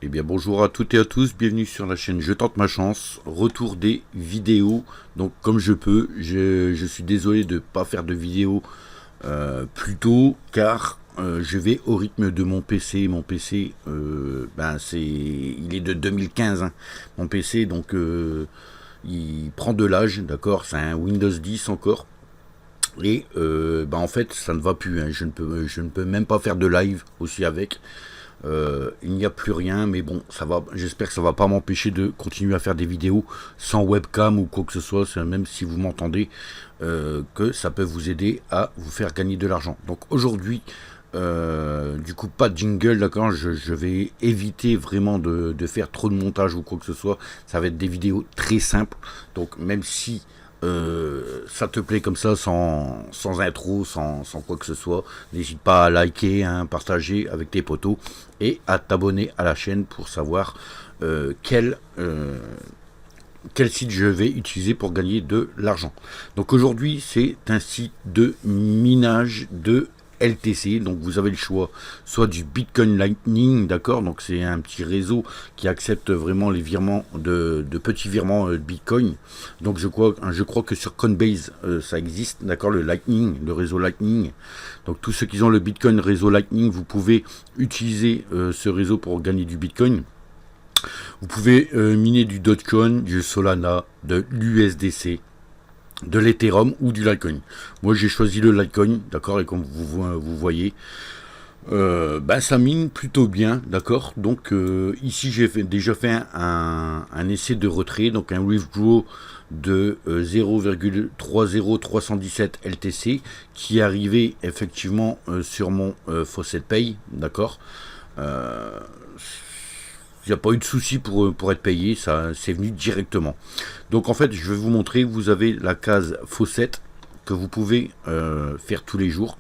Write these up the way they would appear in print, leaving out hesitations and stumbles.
Eh bien bonjour à toutes et à tous, bienvenue sur la chaîne Je tente ma chance, retour des vidéos, donc comme je peux, je suis désolé de ne pas faire de vidéos plus tôt, car je vais au rythme de mon PC, il est de 2015, hein, mon PC, donc il prend de l'âge, d'accord, c'est un Windows 10 encore, et en fait ça ne va plus, hein, je ne peux même pas faire de live aussi avec. Il n'y a plus rien, mais bon, ça va. J'espère que ça va pas m'empêcher de continuer à faire des vidéos sans webcam ou quoi que ce soit. Même si vous m'entendez, que ça peut vous aider à vous faire gagner de l'argent. Donc aujourd'hui, du coup, pas de jingle, d'accord. Je vais éviter vraiment de faire trop de montage ou quoi que ce soit. Ça va être des vidéos très simples. Donc même si ça te plaît comme ça, sans intro, sans quoi que ce soit, n'hésite pas à liker, hein, partager avec tes potos et à t'abonner à la chaîne pour savoir quel site je vais utiliser pour gagner de l'argent. Donc aujourd'hui c'est un site de minage de LTC, donc vous avez le choix soit du Bitcoin Lightning, d'accord, donc c'est un petit réseau qui accepte vraiment les virements de petits virements de Bitcoin. Donc je crois que sur Coinbase ça existe, d'accord, le Lightning, le réseau Lightning. Donc tous ceux qui ont le Bitcoin réseau Lightning, vous pouvez utiliser ce réseau pour gagner du Bitcoin. Vous pouvez miner du Dogecoin, du Solana, de l'USDC, de l'Ethereum ou du Litecoin. Moi j'ai choisi le Litecoin, d'accord, et comme vous voyez, ça mine plutôt bien, d'accord. Donc ici j'ai déjà fait un essai de retrait, donc un withdraw de 0,30317 LTC qui est arrivé effectivement sur mon Faucet Pay, d'accord. Il n'y a pas eu de souci pour être payé, ça c'est venu directement. Donc en fait je vais vous montrer, vous avez la case Faucet que vous pouvez faire tous les jours.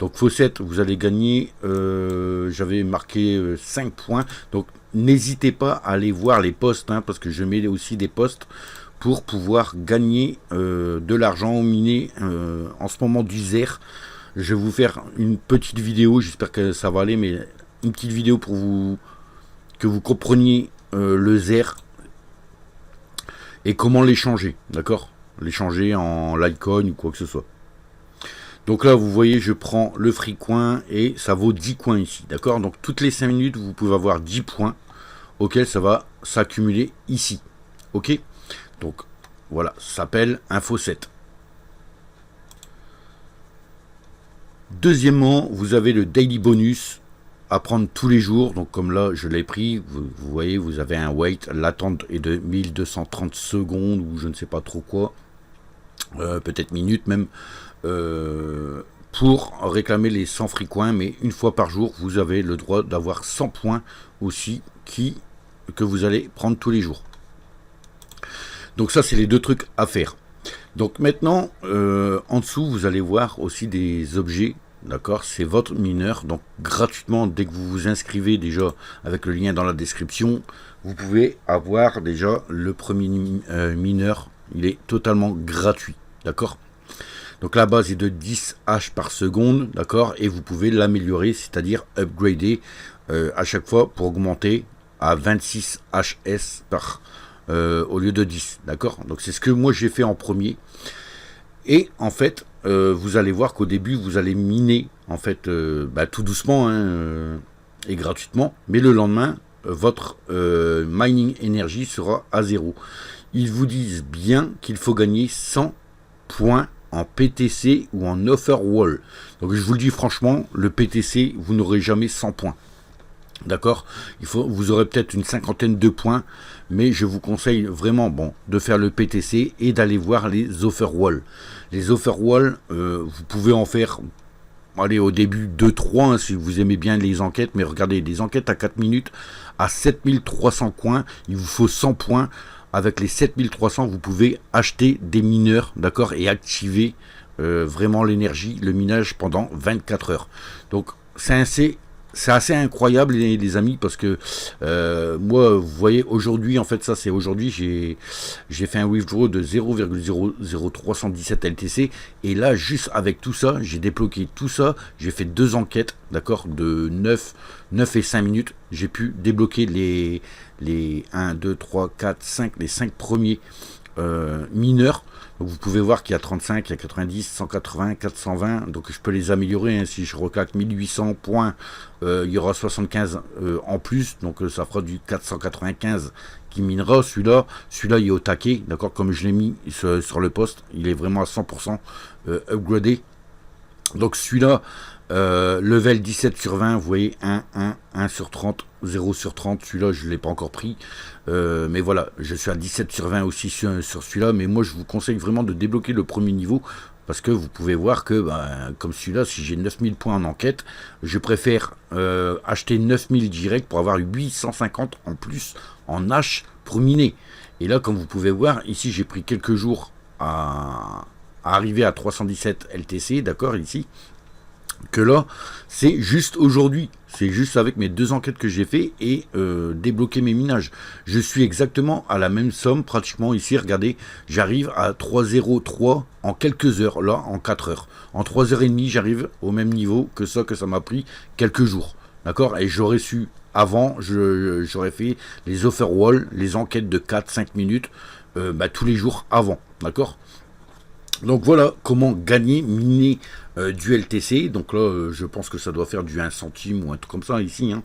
Donc Faucet, vous allez gagner, j'avais marqué 5 points, donc n'hésitez pas à aller voir les posts, hein, parce que je mets aussi des posts pour pouvoir gagner de l'argent miné en ce moment du Zer. Je vais vous faire une petite vidéo, j'espère que ça va aller, mais une petite vidéo pour que vous compreniez le Zer et comment l'échanger, d'accord, l'échanger en Litecoin ou quoi que ce soit. Donc là vous voyez je prends le free coin et ça vaut 10 coins ici, d'accord. Donc toutes les 5 minutes vous pouvez avoir 10 points auxquels ça va s'accumuler ici, ok. Donc voilà, ça s'appelle un Faucet. Deuxièmement, vous avez le daily bonus à prendre tous les jours. Donc comme là je l'ai pris, vous voyez, vous avez un wait, l'attente est de 1230 secondes ou je ne sais pas trop quoi, peut-être minutes même, pour réclamer les 100 free coins. Mais une fois par jour vous avez le droit d'avoir 100 points aussi que vous allez prendre tous les jours. Donc ça c'est les deux trucs à faire. Donc maintenant en dessous vous allez voir aussi des objets, d'accord, c'est votre mineur. Donc gratuitement, dès que vous vous inscrivez déjà avec le lien dans la description, vous pouvez avoir déjà le premier mineur, il est totalement gratuit, d'accord. Donc la base est de 10 H par seconde, d'accord, et vous pouvez l'améliorer, c'est-à-dire upgrader à chaque fois pour augmenter à 26 HS par au lieu de 10, d'accord. Donc c'est ce que moi j'ai fait en premier. Et en fait vous allez voir qu'au début vous allez miner en fait tout doucement, hein, et gratuitement, mais le lendemain votre mining énergie sera à 0. Ils vous disent bien qu'il faut gagner 100 points en PTC ou en offer wall. Donc je vous le dis franchement, le PTC vous n'aurez jamais 100 points, d'accord. Vous aurez peut-être une cinquantaine de points, mais je vous conseille vraiment de faire le PTC et d'aller voir les offer wall. Les offer wall, vous pouvez en faire, allez, au début 2-3 hein, si vous aimez bien les enquêtes, mais regardez, des enquêtes à 4 minutes à 7300 coins, il vous faut 100 points. Avec les 7300 vous pouvez acheter des mineurs, d'accord, et activer vraiment l'énergie, le minage pendant 24 heures. Donc c'est c'est assez incroyable les amis, parce que moi vous voyez aujourd'hui, en fait ça c'est aujourd'hui, j'ai fait un withdraw de 0,00317 LTC, et là juste avec tout ça j'ai débloqué tout ça, j'ai fait 2 enquêtes, d'accord, de 9 et 5 minutes, j'ai pu débloquer les 1, 2, 3, 4, 5, les 5 premiers mineurs. Donc vous pouvez voir qu'il y a 35, il y a 90, 180, 420, donc je peux les améliorer, hein. Si je reclaque 1800 points, il y aura 75 en plus, donc ça fera du 495 qui minera. Celui-là il est au taquet, d'accord, comme je l'ai mis sur le poste, il est vraiment à 100% upgradé. Donc celui-là, level 17 sur 20, vous voyez, 1 sur 30, 0 sur 30, celui-là je ne l'ai pas encore pris, mais voilà, je suis à 17 sur 20 aussi sur celui-là, mais moi je vous conseille vraiment de débloquer le premier niveau, parce que vous pouvez voir que, comme celui-là, si j'ai 9000 points en enquête, je préfère acheter 9000 direct pour avoir 850 en plus en H pour miner. Et là, comme vous pouvez voir, ici j'ai pris quelques jours à arriver à 317 LTC, d'accord, ici, que là, c'est juste aujourd'hui, c'est juste avec mes 2 enquêtes que j'ai fait et débloquer mes minages. Je suis exactement à la même somme, pratiquement ici, regardez, j'arrive à 3,03 en quelques heures, là, en 4 heures. En 3h30, j'arrive au même niveau que ça m'a pris quelques jours, d'accord. Et j'aurais su, avant, j'aurais fait les offerwall, les enquêtes de 4-5 minutes, tous les jours avant, d'accord. Donc voilà comment gagner, miner du LTC. Donc là, je pense que ça doit faire du 1 centime ou un truc comme ça ici, hein.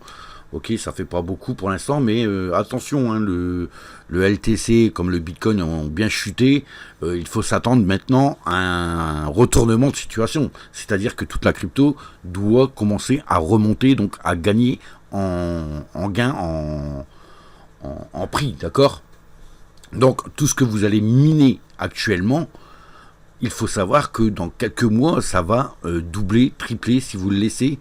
Ok, ça fait pas beaucoup pour l'instant, mais attention, hein, le LTC comme le Bitcoin ont bien chuté. Il faut s'attendre maintenant à un retournement de situation. C'est-à-dire que toute la crypto doit commencer à remonter, donc à gagner en gain, en prix, d'accord. Donc tout ce que vous allez miner actuellement, il faut savoir que dans quelques mois, ça va doubler, tripler si vous le laissez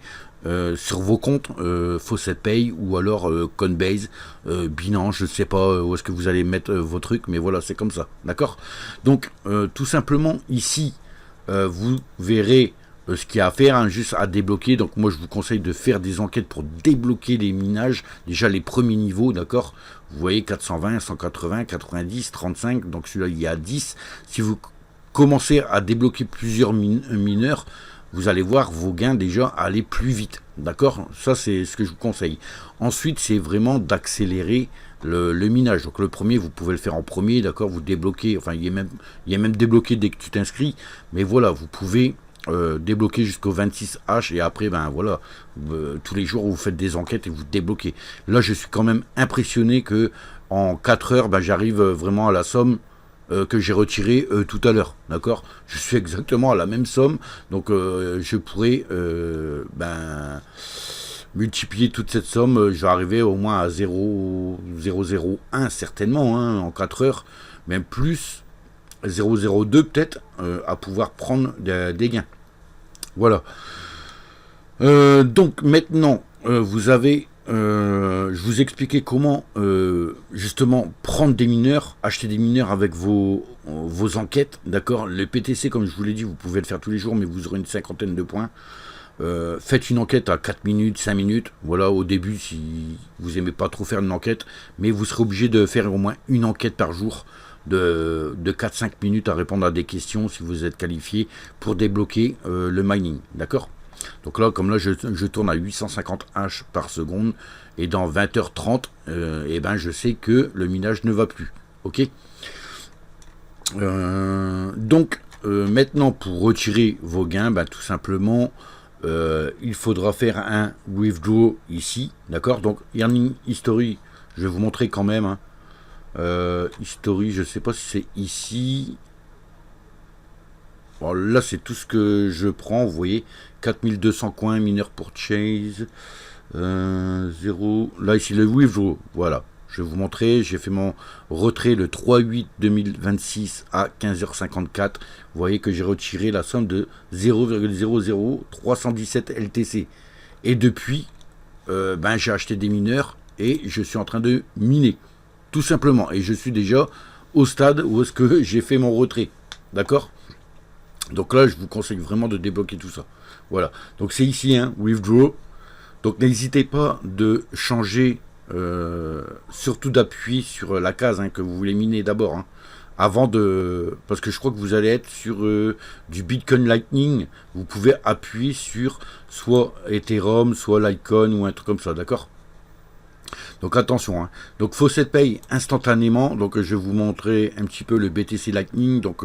sur vos comptes Faucet Pay ou alors Coinbase, Binance, je ne sais pas où est-ce que vous allez mettre vos trucs, mais voilà, c'est comme ça, d'accord. Donc tout simplement ici, vous verrez ce qu'il y a à faire, hein, juste à débloquer. Donc moi je vous conseille de faire des enquêtes pour débloquer les minages, déjà les premiers niveaux, d'accord. Vous voyez 420, 180, 90, 35, donc celui-là il y a 10. Si vous commencez à débloquer plusieurs mineurs, vous allez voir vos gains déjà aller plus vite, d'accord. Ça c'est ce que je vous conseille. Ensuite c'est vraiment d'accélérer le minage. Donc le premier vous pouvez le faire en premier, d'accord, vous débloquez, enfin il est même débloqué dès que tu t'inscris, mais voilà, vous pouvez débloquer jusqu'au 26H et après voilà, tous les jours vous faites des enquêtes et vous débloquez. Là je suis quand même impressionné que en 4 heures j'arrive vraiment à la somme que j'ai retiré tout à l'heure, d'accord. Je suis exactement à la même somme, donc je pourrais multiplier toute cette somme, je vais arriver au moins à 0,001 certainement, hein, en 4 heures, même plus 0,02 peut-être, à pouvoir prendre des gains. Voilà. Donc maintenant, vous avez je vous expliquais comment justement prendre des mineurs, acheter des mineurs avec vos enquêtes, d'accord. Le PTC, comme je vous l'ai dit, vous pouvez le faire tous les jours, mais vous aurez une 50aine de points. Faites une enquête à 4 minutes, 5 minutes, voilà, au début si vous aimez pas trop faire une enquête, mais vous serez obligé de faire au moins une enquête par jour de 4-5 minutes à répondre à des questions si vous êtes qualifié pour débloquer le mining, d'accord. Donc là, comme là, je tourne à 850 H par seconde, et dans 20h30, je sais que le minage ne va plus, ok. Donc, maintenant, pour retirer vos gains, tout simplement, il faudra faire un withdraw ici, d'accord. Donc, Earning History, je vais vous montrer quand même, hein. History, je sais pas si c'est ici. Bon, là c'est tout ce que je prends, vous voyez, 4200 coins, mineur purchase, 0, là ici le withdraw, voilà, je vais vous montrer, j'ai fait mon retrait le 3/8/2026 à 15h54, vous voyez que j'ai retiré la somme de 0,00317 LTC, et depuis, j'ai acheté des mineurs, et je suis en train de miner, tout simplement, et je suis déjà au stade où est-ce que j'ai fait mon retrait, d'accord. Donc là je vous conseille vraiment de débloquer tout ça, voilà. Donc c'est ici, hein, withdraw, Donc n'hésitez pas de changer, surtout d'appuyer sur la case que vous voulez miner d'abord, avant de... Parce que je crois que vous allez être sur du Bitcoin Lightning, vous pouvez appuyer sur soit Ethereum, soit Litecoin ou un truc comme ça, d'accord? Donc attention, donc Faucet paye instantanément. Donc je vais vous montrer un petit peu le BTC Lightning. Donc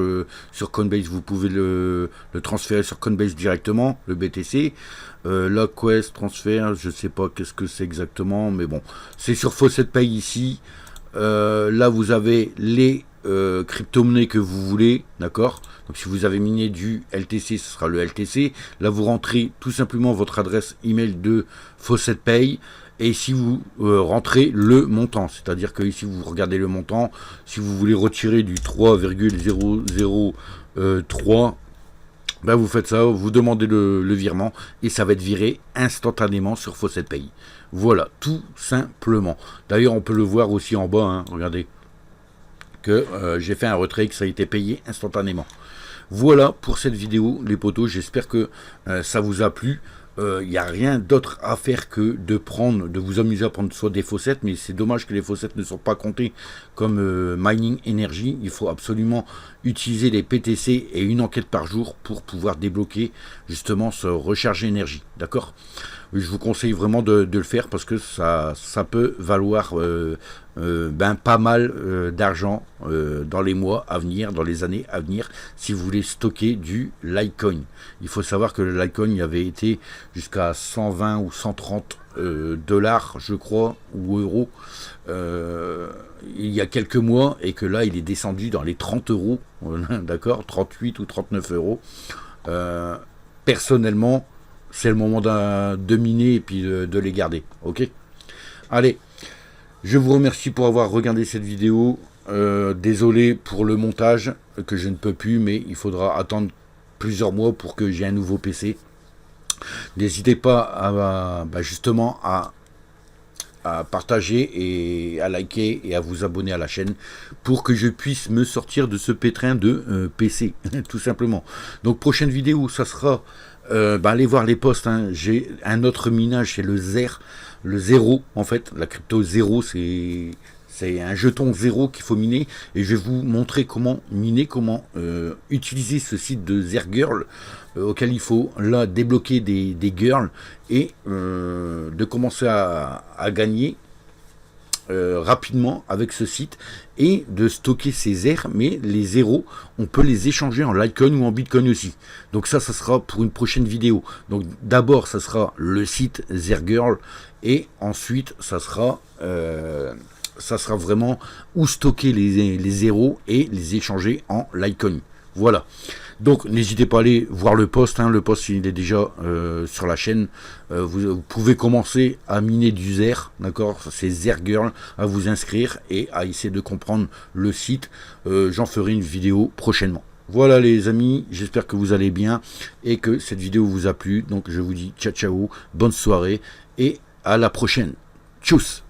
sur Coinbase, vous pouvez le transférer sur Coinbase directement, le BTC. La Quest transfert, je sais pas qu'est-ce que c'est exactement, mais bon, c'est sur Faucet Pay ici. Là, vous avez les crypto-monnaies que vous voulez, d'accord? Donc si vous avez miné du LTC, ce sera le LTC. Là, vous rentrez tout simplement votre adresse email de Faucet Pay. Et si vous rentrez le montant, c'est-à-dire que ici vous regardez le montant, si vous voulez retirer du 3,003, ben vous faites ça, vous demandez le virement et ça va être viré instantanément sur Faucet Pay. Voilà, tout simplement. D'ailleurs, on peut le voir aussi en bas, regardez, que j'ai fait un retrait, que ça a été payé instantanément. Voilà pour cette vidéo, les potos, j'espère que ça vous a plu. Il n'y a rien d'autre à faire que de vous amuser à prendre soit des faucettes, mais c'est dommage que les faucettes ne sont pas comptées comme mining energy. Il faut absolument utiliser les PTC et une enquête par jour pour pouvoir débloquer justement ce recharge énergie, d'accord? Je vous conseille vraiment de le faire parce que ça peut valoir pas mal d'argent dans les mois à venir, dans les années à venir, si vous voulez stocker du Litecoin. Il faut savoir que le Litecoin y avait été jusqu'à 120 ou 130 dollars, je crois, ou euros, il y a quelques mois, et que là, il est descendu dans les 30 euros, d'accord, 38 ou 39 euros. Personnellement, c'est le moment de miner et puis de les garder, ok? Allez, je vous remercie pour avoir regardé cette vidéo. Désolé pour le montage, que je ne peux plus, mais il faudra attendre plusieurs mois pour que j'ai un nouveau PC. N'hésitez pas justement à partager et à liker et à vous abonner à la chaîne pour que je puisse me sortir de ce pétrin de PC, tout simplement. Donc prochaine vidéo, ça sera allez voir les posts, j'ai un autre minage, c'est le zéro en fait, la crypto zéro, c'est un jeton zéro qu'il faut miner, et je vais vous montrer comment miner, comment utiliser ce site de Zergirl auquel il faut là débloquer des girls et de commencer à gagner rapidement avec ce site et de stocker ces zers, mais les zéros on peut les échanger en Litecoin ou en Bitcoin aussi. Donc ça sera pour une prochaine vidéo. Donc d'abord ça sera le site Zergirl et ensuite ça sera vraiment où stocker les zéros et les échanger en Litecoin. Voilà. Donc n'hésitez pas à aller voir le post, le post il est déjà sur la chaîne. Vous pouvez commencer à miner du Zer, d'accord, c'est Zergirl, à vous inscrire et à essayer de comprendre le site. J'en ferai une vidéo prochainement. Voilà les amis, j'espère que vous allez bien et que cette vidéo vous a plu. Donc je vous dis ciao ciao, bonne soirée et à la prochaine. Tchuss.